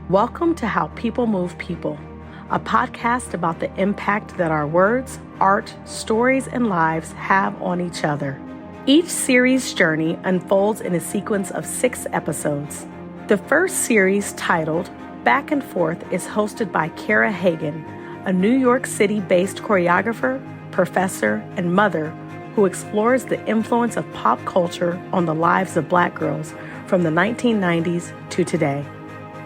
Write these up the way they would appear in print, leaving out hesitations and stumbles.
Welcome to How People Move People, a podcast about the impact that our words, art, stories, and lives have on each other. Each series journey unfolds in a sequence of 6 episodes. The first series, titled Back and Forth, is hosted by Cara Hagan, a New York City-based choreographer, professor, and mother who explores the influence of pop culture on the lives of Black girls from the 1990s to today.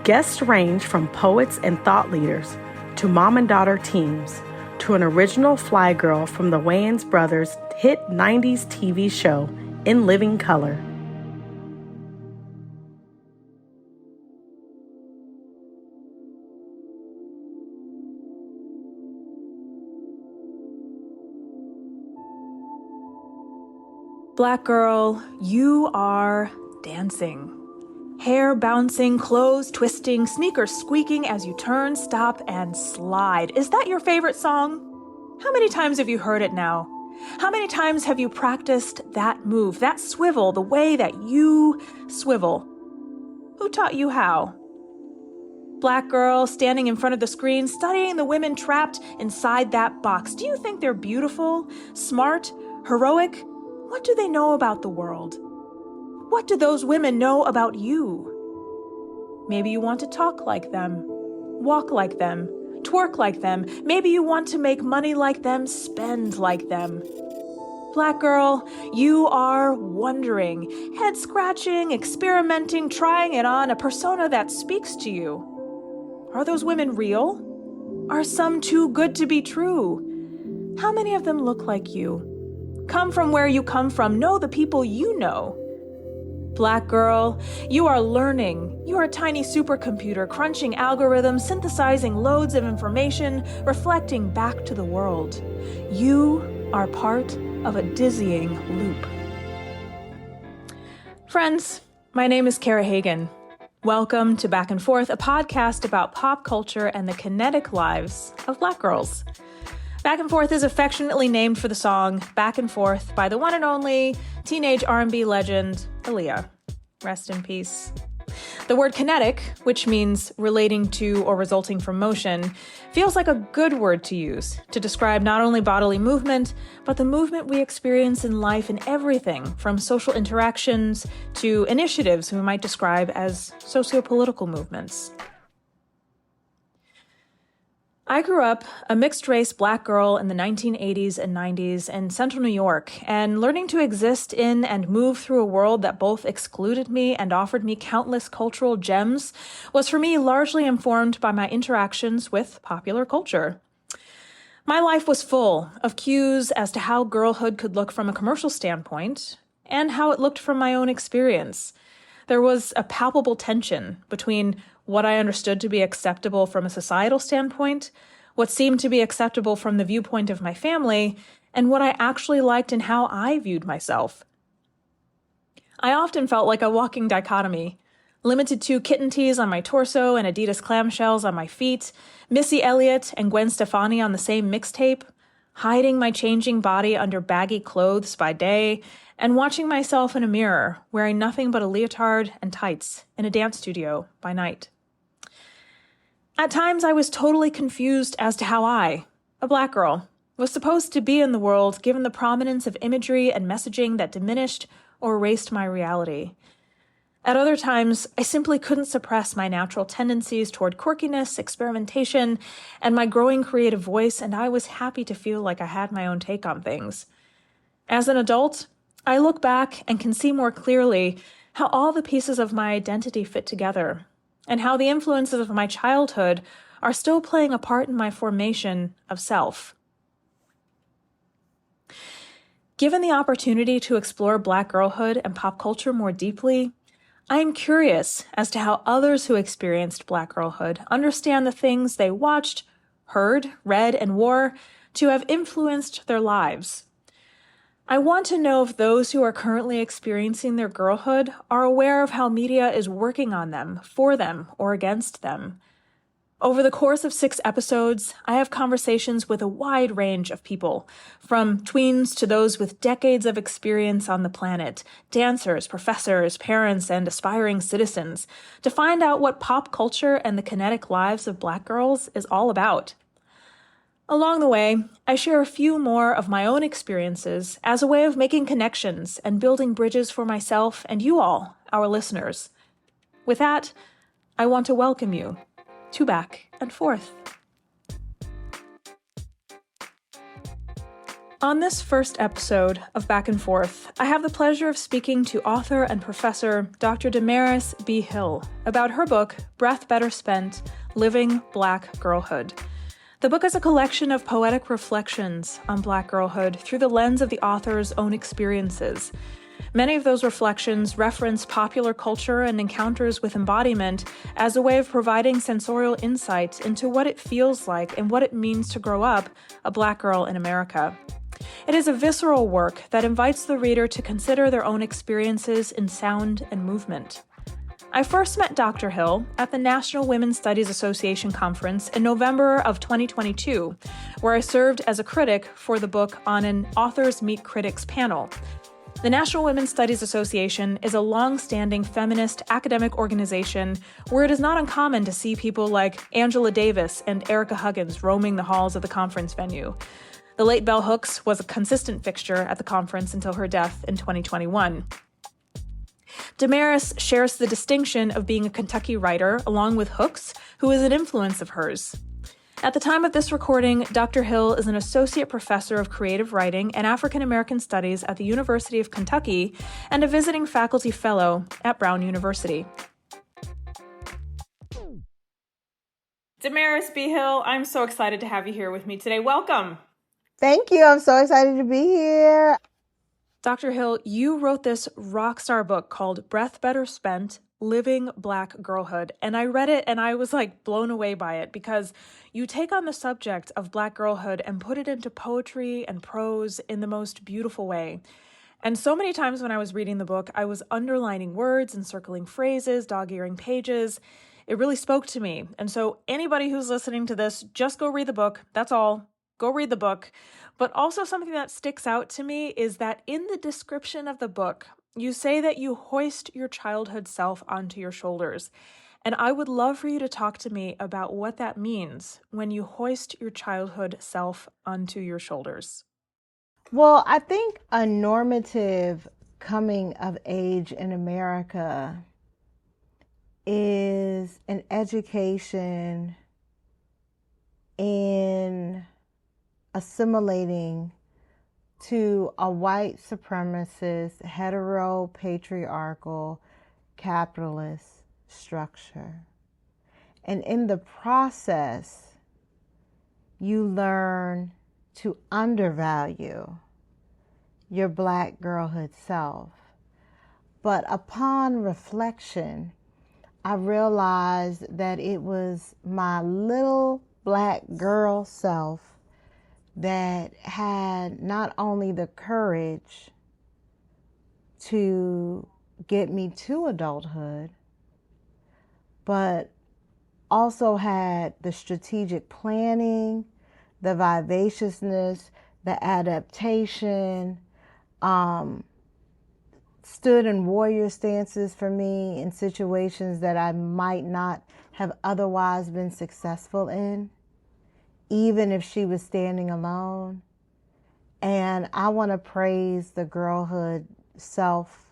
Guests range from poets and thought leaders to mom and daughter teams to an original fly girl from the Wayans brothers' hit 90s TV show In Living Color. Black girl, you are dancing. Hair bouncing, clothes twisting, sneakers squeaking as you turn, stop, and slide. Is that your favorite song? How many times have you heard it now? How many times have you practiced that move, that swivel, the way that you swivel? Who taught you how? Black girl standing in front of the screen, studying the women trapped inside that box. Do you think they're beautiful, smart, heroic? What do they know about the world? What do those women know about you? Maybe you want to talk like them, walk like them, twerk like them. Maybe you want to make money like them, spend like them. Black girl, you are wondering, head scratching, experimenting, trying it on, a persona that speaks to you. Are those women real? Are some too good to be true? How many of them look like you? Come from where you come from, know the people you know. Black girl, you are learning. You are a tiny supercomputer, crunching algorithms, synthesizing loads of information, reflecting back to the world. You are part of a dizzying loop. Friends, my name is Cara Hagan. Welcome to Back and Forth, a podcast about pop culture and the kinetic lives of Black girls. Back and Forth is affectionately named for the song Back and Forth by the one and only teenage R&B legend, Aaliyah. Rest in peace. The word kinetic, which means relating to or resulting from motion, feels like a good word to use to describe not only bodily movement, but the movement we experience in life in everything from social interactions to initiatives we might describe as socio-political movements. I grew up a mixed-race Black girl in the 1980s and 90s in central New York, and learning to exist in and move through a world that both excluded me and offered me countless cultural gems was for me largely informed by my interactions with popular culture. My life was full of cues as to how girlhood could look from a commercial standpoint and how it looked from my own experience. There was a palpable tension between what I understood to be acceptable from a societal standpoint, what seemed to be acceptable from the viewpoint of my family, and what I actually liked and how I viewed myself. I often felt like a walking dichotomy, limited to kitten tees on my torso and Adidas clamshells on my feet, Missy Elliott and Gwen Stefani on the same mixtape, hiding my changing body under baggy clothes by day, and watching myself in a mirror, wearing nothing but a leotard and tights in a dance studio by night. At times, I was totally confused as to how I, a Black girl, was supposed to be in the world given the prominence of imagery and messaging that diminished or erased my reality. At other times, I simply couldn't suppress my natural tendencies toward quirkiness, experimentation, and my growing creative voice, and I was happy to feel like I had my own take on things. As an adult, I look back and can see more clearly how all the pieces of my identity fit together, and how the influences of my childhood are still playing a part in my formation of self. Given the opportunity to explore Black girlhood and pop culture more deeply, I am curious as to how others who experienced Black girlhood understand the things they watched, heard, read, and wore to have influenced their lives. I want to know if those who are currently experiencing their girlhood are aware of how media is working on them, for them, or against them. Over the course of 6 episodes, I have conversations with a wide range of people, from tweens to those with decades of experience on the planet, dancers, professors, parents, and aspiring citizens, to find out what pop culture and the kinetic lives of Black girls is all about. Along the way, I share a few more of my own experiences as a way of making connections and building bridges for myself and you all, our listeners. With that, I want to welcome you to Back and Forth. On this first episode of Back and Forth, I have the pleasure of speaking to author and professor Dr. DaMaris B. Hill about her book, Breath Better Spent, Living Black Girlhood. The book is a collection of poetic reflections on Black girlhood through the lens of the author's own experiences. Many of those reflections reference popular culture and encounters with embodiment as a way of providing sensorial insight into what it feels like and what it means to grow up a Black girl in America. It is a visceral work that invites the reader to consider their own experiences in sound and movement. I first met Dr. Hill at the National Women's Studies Association conference in November of 2022, where I served as a critic for the book on an Authors Meet Critics panel. The National Women's Studies Association is a long-standing feminist academic organization where it is not uncommon to see people like Angela Davis and Erica Huggins roaming the halls of the conference venue. The late Bell Hooks was a consistent fixture at the conference until her death in 2021. DaMaris shares the distinction of being a Kentucky writer along with Hooks, who is an influence of hers. At the time of this recording, Dr. Hill is an associate professor of creative writing and African American studies at the University of Kentucky and a visiting faculty fellow at Brown University. DaMaris B. Hill, I'm so excited to have you here with me today. Welcome. Thank you. I'm so excited to be here. Dr. Hill, you wrote this rockstar book called Breath Better Spent, Living Black Girlhood. And I read it and I was blown away by it because you take on the subject of Black girlhood and put it into poetry and prose in the most beautiful way. And so many times when I was reading the book, I was underlining words and circling phrases, dog-earing pages. It really spoke to me. And so anybody who's listening to this, just go read the book. That's all. Go read the book. But also something that sticks out to me is that in the description of the book, you say that you hoist your childhood self onto your shoulders. And I would love for you to talk to me about what that means when you hoist your childhood self onto your shoulders. Well, I think a normative coming of age in America is an education in assimilating to a white supremacist, heteropatriarchal, capitalist structure. And in the process, you learn to undervalue your Black girlhood self. But upon reflection, I realized that it was my little Black girl self that had not only the courage to get me to adulthood, but also had the strategic planning, the vivaciousness, the adaptation, stood in warrior stances for me in situations that I might not have otherwise been successful in, even if she was standing alone. And I want to praise the girlhood self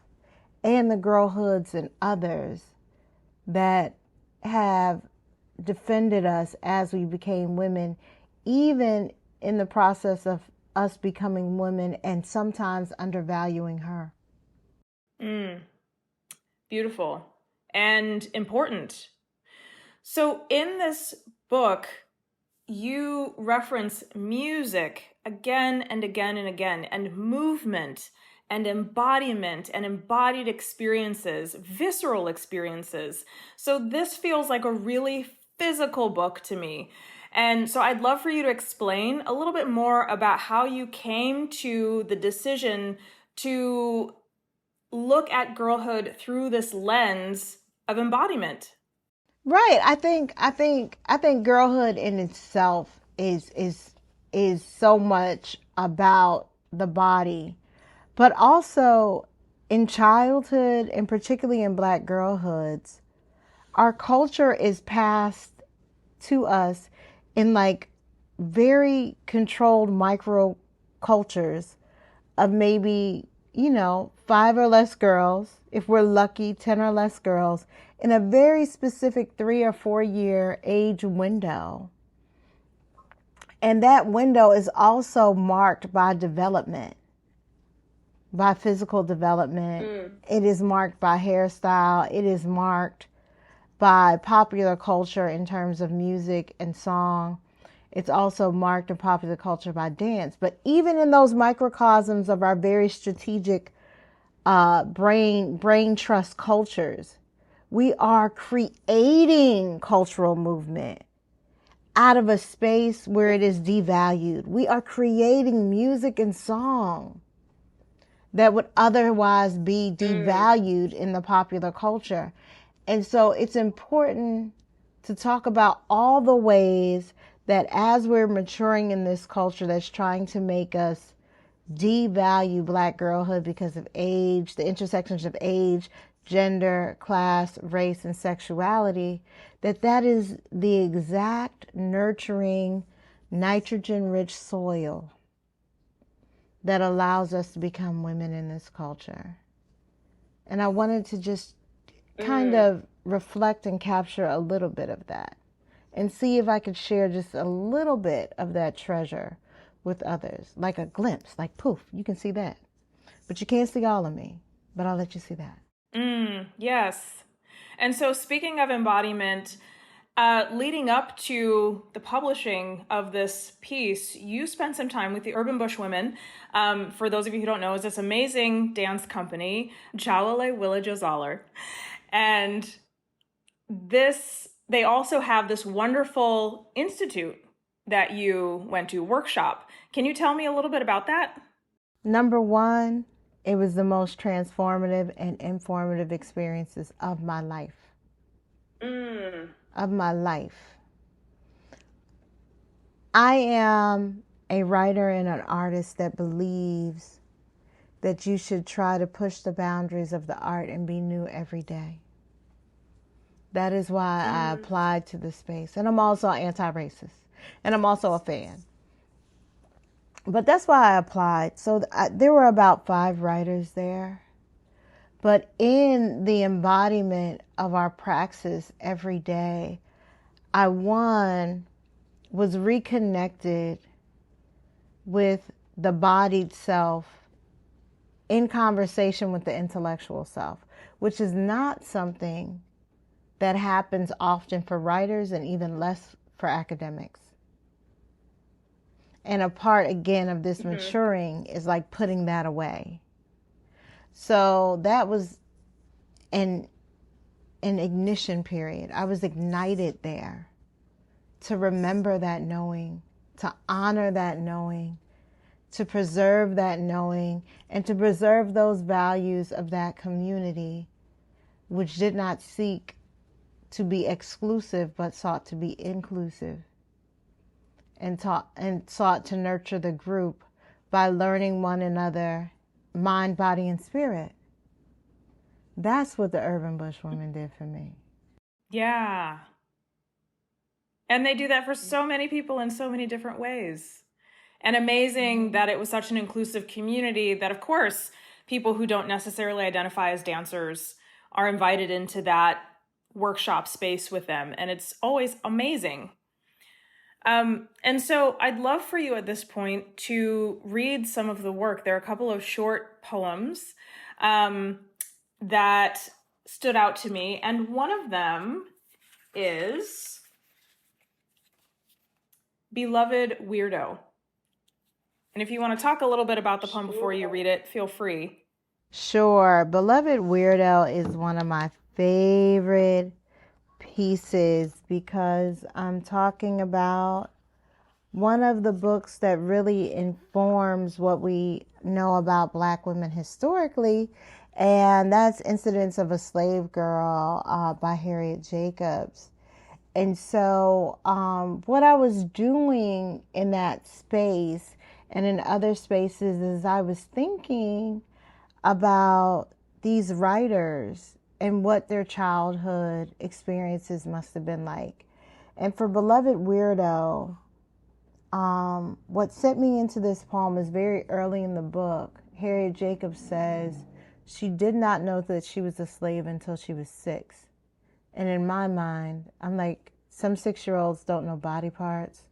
and the girlhoods in others that have defended us as we became women, even in the process of us becoming women and sometimes undervaluing her. Beautiful and important. So in this book, you reference music again and again and again, and movement and embodiment and embodied experiences, visceral experiences. So this feels like a really physical book to me. And so I'd love for you to explain a little bit more about how you came to the decision to look at girlhood through this lens of embodiment. Right. I think girlhood in itself is so much about the body, but also in childhood and particularly in Black girlhoods, our culture is passed to us in like very controlled micro cultures of maybe, 5 or less girls, if we're lucky, 10 or less girls, in a very specific 3 or 4 year age window. And that window is also marked by development, by physical development. It is marked by hairstyle. It is marked by popular culture in terms of music and song. It's also marked in popular culture by dance. But even in those microcosms of our very strategic brain trust cultures, we are creating cultural movement out of a space where it is devalued. We are creating music and song that would otherwise be devalued in the popular culture. And so it's important to talk about all the ways that as we're maturing in this culture that's trying to make us devalue Black girlhood because of age, the intersections of age, gender, class, race, and sexuality, that is the exact nurturing, nitrogen-rich soil that allows us to become women in this culture. And I wanted to just kind of reflect and capture a little bit of that and see if I could share just a little bit of that treasure with others, like a glimpse, like poof, you can see that. But you can't see all of me, but I'll let you see that. Yes. And so speaking of embodiment, leading up to the publishing of this piece, you spent some time with the Urban Bush Women. For those of you who don't know, is this amazing dance company, Jalale Willajozaler. And they also have this wonderful institute that you went to, workshop. Can you tell me a little bit about that? Number one, it was the most transformative and informative experiences of my life. Of my life. I am a writer and an artist that believes that you should try to push the boundaries of the art and be new every day. That is why I applied to the space. And I'm also anti-racist. And I'm also a fan. But that's why I applied. So there were about 5 writers there. But in the embodiment of our praxis every day, I, one, was reconnected with the bodied self in conversation with the intellectual self, which is not something that happens often for writers and even less for academics. And a part, again, of this maturing is like putting that away. So that was an ignition period. I was ignited there to remember that knowing, to honor that knowing, to preserve that knowing, and to preserve those values of that community, which did not seek to be exclusive, but sought to be inclusive, and sought to nurture the group by learning one another, mind, body, and spirit. That's what the Urban Bush Women did for me. Yeah. And they do that for so many people in so many different ways. And amazing that it was such an inclusive community that, of course, people who don't necessarily identify as dancers are invited into that workshop space with them. And it's always amazing. And so I'd love for you at this point to read some of the work. There are a couple of short poems that stood out to me. And one of them is Beloved Weirdo. And if you want to talk a little bit about the poem before you read it, feel free. Sure. Beloved Weirdo is one of my favorite pieces because I'm talking about one of the books that really informs what we know about Black women historically And that's Incidents of a Slave Girl by Harriet Jacobs. And so what I was doing in that space and in other spaces is I was thinking about these writers and what their childhood experiences must have been like. And for Beloved Weirdo, what sent me into this poem is very early in the book. Harriet Jacobs says she did not know that she was a slave until she was 6. And in my mind, I'm like, some 6-year-olds don't know body parts.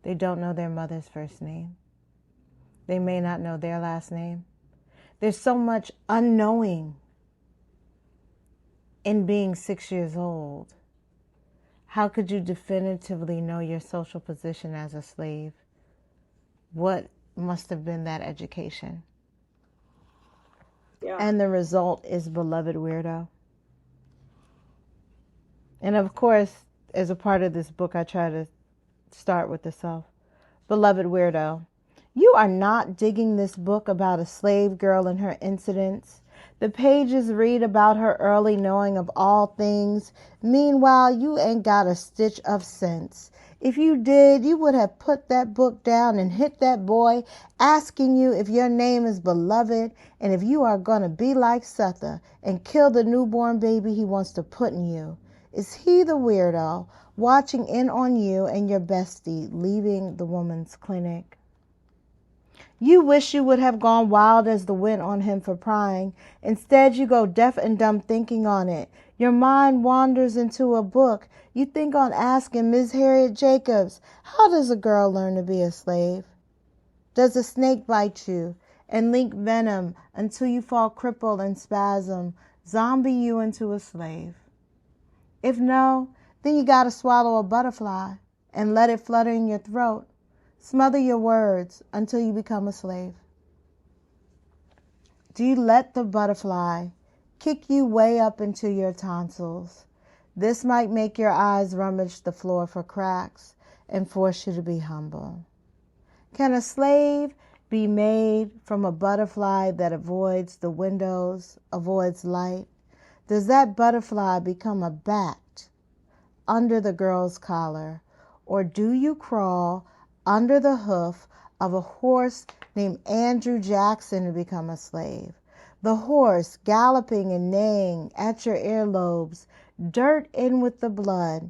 They don't know their mother's first name. They may not know their last name. There's so much unknowing in being 6 years old. How could you definitively know your social position as a slave? What must have been that education? Yeah. And the result is Beloved Weirdo. And of course, as a part of this book, I try to start with the self. Beloved Weirdo, you are not digging this book about a slave girl and her incidents. The pages read about her early knowing of all things. Meanwhile, you ain't got a stitch of sense. If you did, you would have put that book down and hit that boy, asking you if your name is Beloved and if you are going to be like Setha and kill the newborn baby he wants to put in you. Is he the weirdo watching in on you and your bestie leaving the woman's clinic? You wish you would have gone wild as the wind on him for prying. Instead, you go deaf and dumb thinking on it. Your mind wanders into a book. You think on asking Ms. Harriet Jacobs, how does a girl learn to be a slave? Does a snake bite you and leak venom until you fall crippled and spasm, zombie you into a slave? If no, then you gotta swallow a butterfly and let it flutter in your throat. Smother your words until you become a slave. Do you let the butterfly kick you way up into your tonsils? This might make your eyes rummage the floor for cracks and force you to be humble. Can a slave be made from a butterfly that avoids the windows, avoids light? Does that butterfly become a bat under the girl's collar? Or do you crawl under the hoof of a horse named Andrew Jackson to become a slave? The horse galloping and neighing at your earlobes, dirt in with the blood.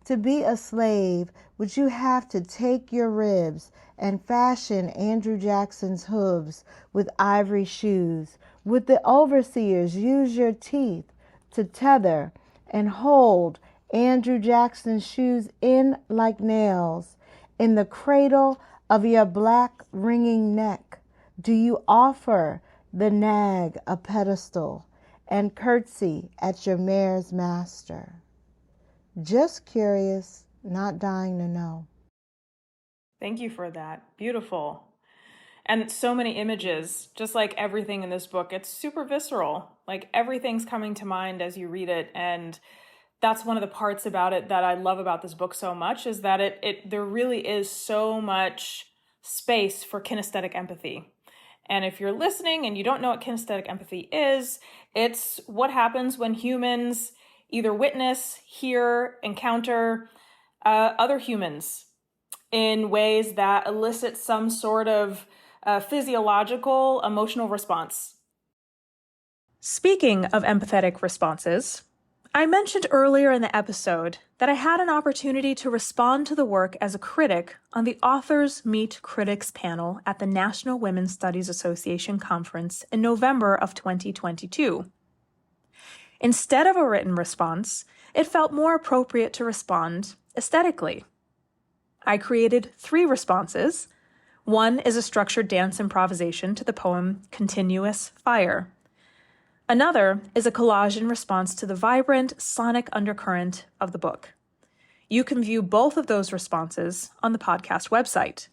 To be a slave, would you have to take your ribs and fashion Andrew Jackson's hooves with ivory shoes? Would the overseers use your teeth to tether and hold Andrew Jackson's shoes in like nails? In the cradle of your black ringing neck, do you offer the nag a pedestal and curtsy at your mare's master? Just curious, not dying to know. Thank you for that. Beautiful. And so many images, just like everything in this book. It's super visceral. Like everything's coming to mind as you read it. And that's one of the parts about it that I love about this book so much, is that there really is so much space for kinesthetic empathy. And if you're listening and you don't know what kinesthetic empathy is, it's what happens when humans either witness, hear, encounter other humans in ways that elicit some sort of physiological, emotional response. Speaking of empathetic responses, I mentioned earlier in the episode that I had an opportunity to respond to the work as a critic on the Authors Meet Critics panel at the National Women's Studies Association conference in November of 2022. Instead of a written response, it felt more appropriate to respond aesthetically. I created 3 responses. One is a structured dance improvisation to the poem Continuous Fire. Another is a collage in response to the vibrant sonic undercurrent of the book. You can view both of those responses on the podcast website.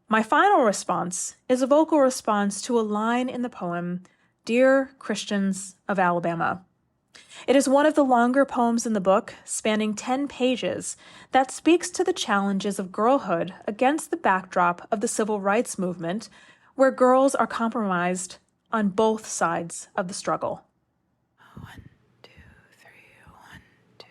My final response is a vocal response to a line in the poem, Dear Christians of Alabama. It is one of the longer poems in the book, spanning 10 pages, that speaks to the challenges of girlhood against the backdrop of the civil rights movement, where girls are compromised on both sides of the struggle. 1, 2, 3, 1, 2.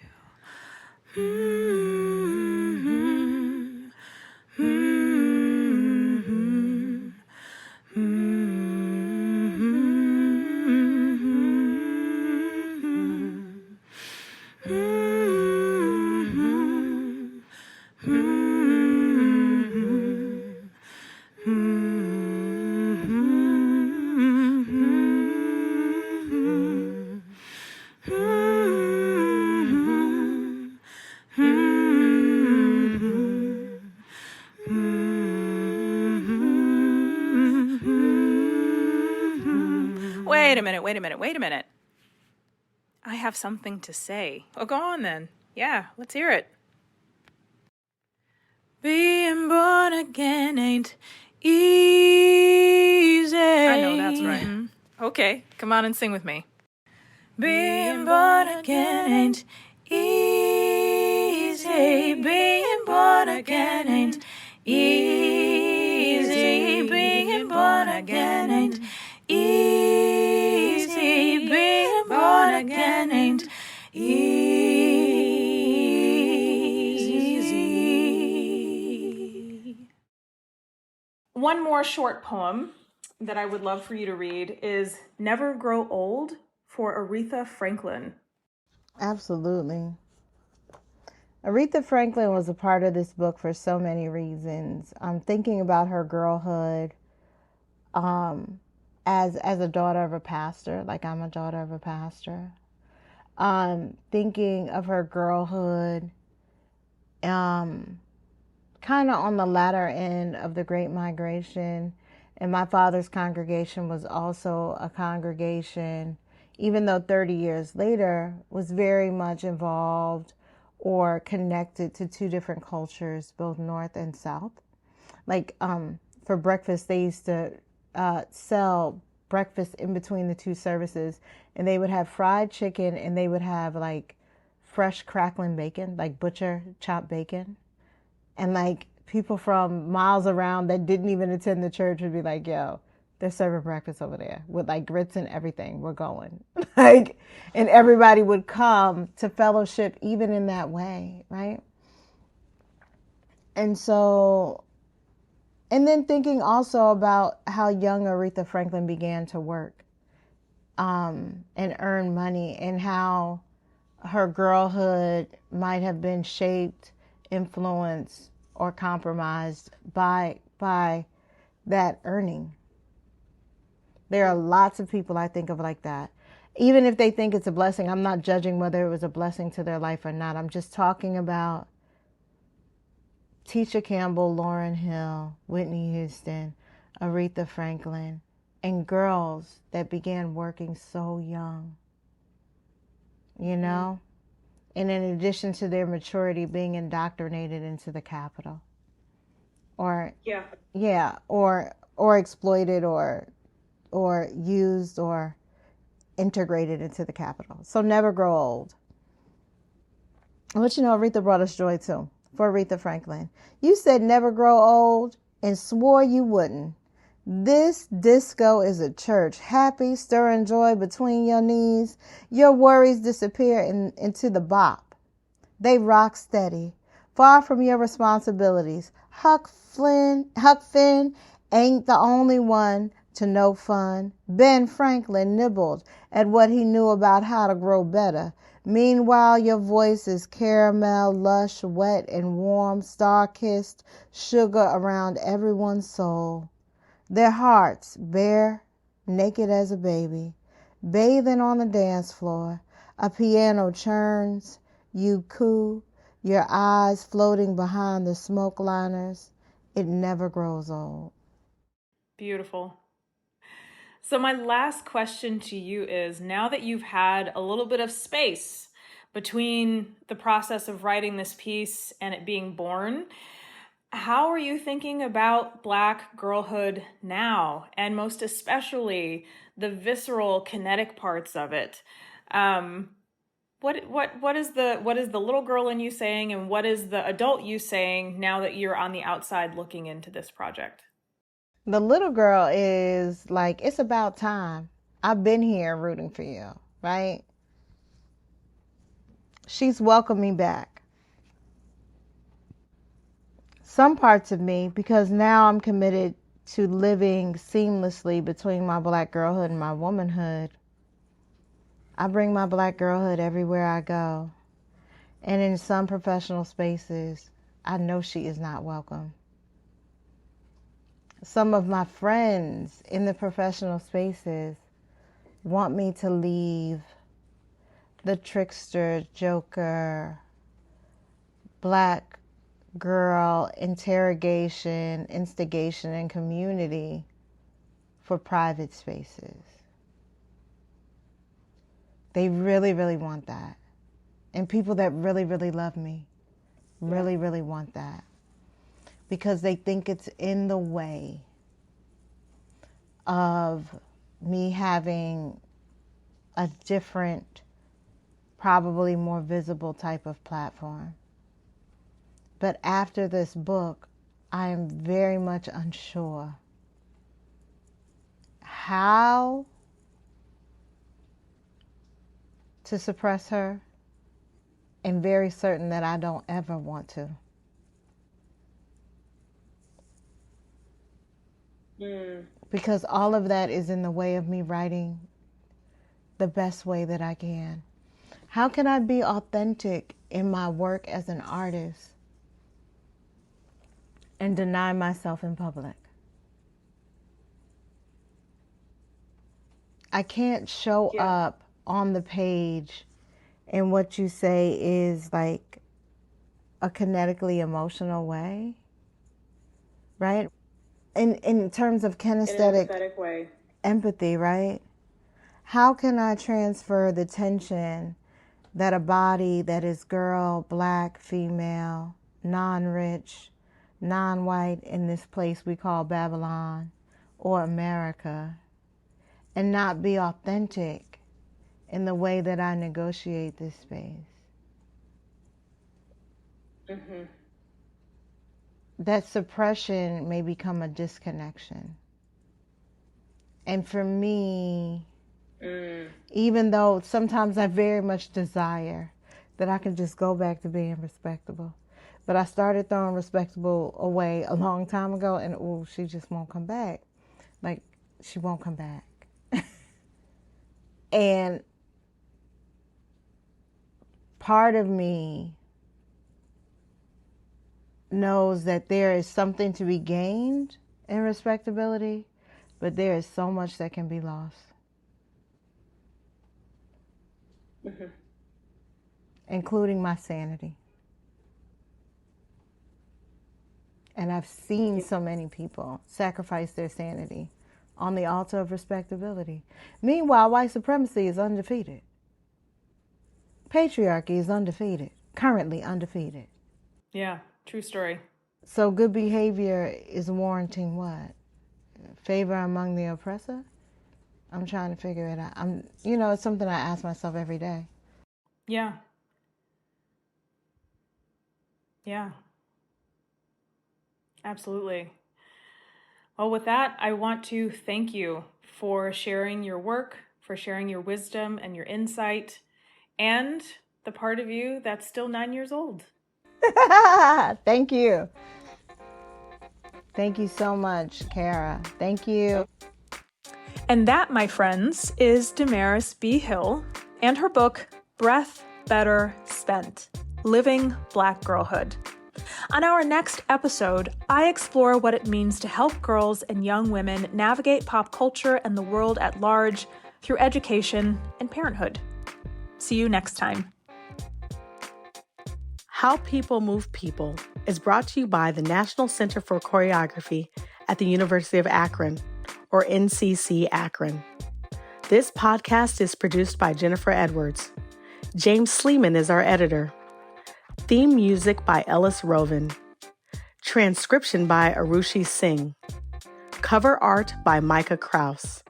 Wait a minute. I have something to say. Oh, go on then. Yeah, let's hear it. Being born again ain't easy. I know, that's right. Mm-hmm. Okay, come on and sing with me. Being born again ain't easy. Being born again ain't easy. Being born again ain't easy. Being born again ain't easy. One more short poem that I would love for you to read is Never Grow Old for Aretha Franklin. Absolutely. Aretha Franklin was a part of this book for so many reasons. I'm thinking about her girlhood as a daughter of a pastor, like I'm a daughter of a pastor. Thinking of her girlhood kind of on the latter end of the Great Migration. And my father's congregation was also a congregation, even though 30 years later, was very much involved or connected to two different cultures, both North and South. Like for breakfast, they used to sell breakfast in between the two services, and they would have fried chicken and they would have like fresh crackling bacon, like butcher chopped bacon. And like people from miles around that didn't even attend the church would be like, yo, they're serving breakfast over there with like grits and everything. We're going. Like, and everybody would come to fellowship even in that way, right? And so, and then thinking also about how young Aretha Franklin began to work and earn money, and how her girlhood might have been shaped, influenced, or compromised by that earning. There are lots of people I think of like that. Even if they think it's a blessing, I'm not judging whether it was a blessing to their life or not. I'm just talking about Tisha Campbell, Lauryn Hill, Whitney Houston, Aretha Franklin, and girls that began working so young, you know? And in addition to their maturity, being indoctrinated into the Capitol. Or exploited or used or integrated into the Capitol. So never grow old. But you know, Aretha brought us joy too. For Aretha Franklin, you said never grow old and swore you wouldn't. This disco is a church, happy, stirring joy between your knees. Your worries disappear into the bop. They rock steady, far from your responsibilities. Huck Finn ain't the only one to know fun. Ben Franklin nibbled at what he knew about how to grow better. Meanwhile, your voice is caramel, lush, wet, and warm, star-kissed, sugar around everyone's soul. Their hearts bare, naked as a baby, bathing on the dance floor. A piano churns, you coo, your eyes floating behind the smoke liners. It never grows old. Beautiful. So my last question to you is, now that you've had a little bit of space between the process of writing this piece and it being born, how are you thinking about Black girlhood now? And most especially the visceral, kinetic parts of it. What is the little girl in you saying, and what is the adult you saying now that you're on the outside looking into this project? The little girl is like, it's about time. I've been here rooting for you, right? She's welcomed me back. Some parts of me, because now I'm committed to living seamlessly between my Black girlhood and my womanhood. I bring my Black girlhood everywhere I go. And in some professional spaces, I know she is not welcome. Some of my friends in the professional spaces want me to leave the trickster, joker, Black girl, interrogation, instigation, and community for private spaces. They really, really want that. And people that really, really love me really, really want that. Because they think it's in the way of me having a different, probably more visible type of platform. But after this book, I am very much unsure how to suppress her, and very certain that I don't ever want to. Because all of that is in the way of me writing the best way that I can. How can I be authentic in my work as an artist and deny myself in public? I can't show up on the page in what you say is like a kinetically emotional way, right? In terms of kinesthetic way. empathy, right? How can I transfer the tension that a body that is girl, Black, female, non-rich, non-white in this place we call Babylon or America, and not be authentic in the way that I negotiate this space? That suppression may become a disconnection. And for me, even though sometimes I very much desire that I can just go back to being respectable, but I started throwing respectable away a long time ago, and she just won't come back. Like, she won't come back. And part of me knows that there is something to be gained in respectability, but there is so much that can be lost. Including my sanity. And I've seen so many people sacrifice their sanity on the altar of respectability. Meanwhile, white supremacy is undefeated. Patriarchy is undefeated, currently undefeated. Yeah, true story. So good behavior is warranting what? Favor among the oppressor? I'm trying to figure it out. It's something I ask myself every day. Yeah. Yeah. Absolutely. Well, with that, I want to thank you for sharing your work, for sharing your wisdom and your insight, and the part of you that's still 9 years old. Thank you. Thank you so much, Cara. Thank you. And that, my friends, is DaMaris B. Hill and her book, Breath Better Spent: Living Black Girlhood. On our next episode, I explore what it means to help girls and young women navigate pop culture and the world at large through education and parenthood. See you next time. How People Move People is brought to you by the National Center for Choreography at the University of Akron, or NCC Akron. This podcast is produced by Jennifer Edwards. James Sleeman is our editor. Theme music by Ellis Roven. Transcription by Arushi Singh. Cover art by Micah Krause.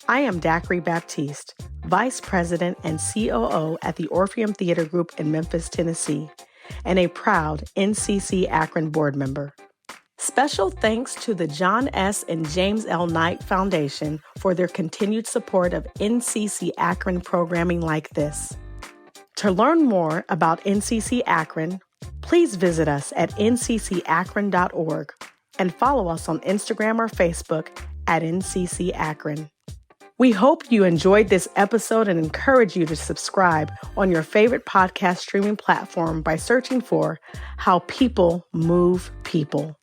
I am Dacry Baptiste, Vice President and COO at the Orpheum Theater Group in Memphis, Tennessee, and a proud NCC Akron board member. Special thanks to the John S. and James L. Knight Foundation for their continued support of NCC Akron programming like this. To learn more about NCC Akron, please visit us at nccakron.org and follow us on Instagram or Facebook at NCC Akron. We hope you enjoyed this episode and encourage you to subscribe on your favorite podcast streaming platform by searching for How People Move People.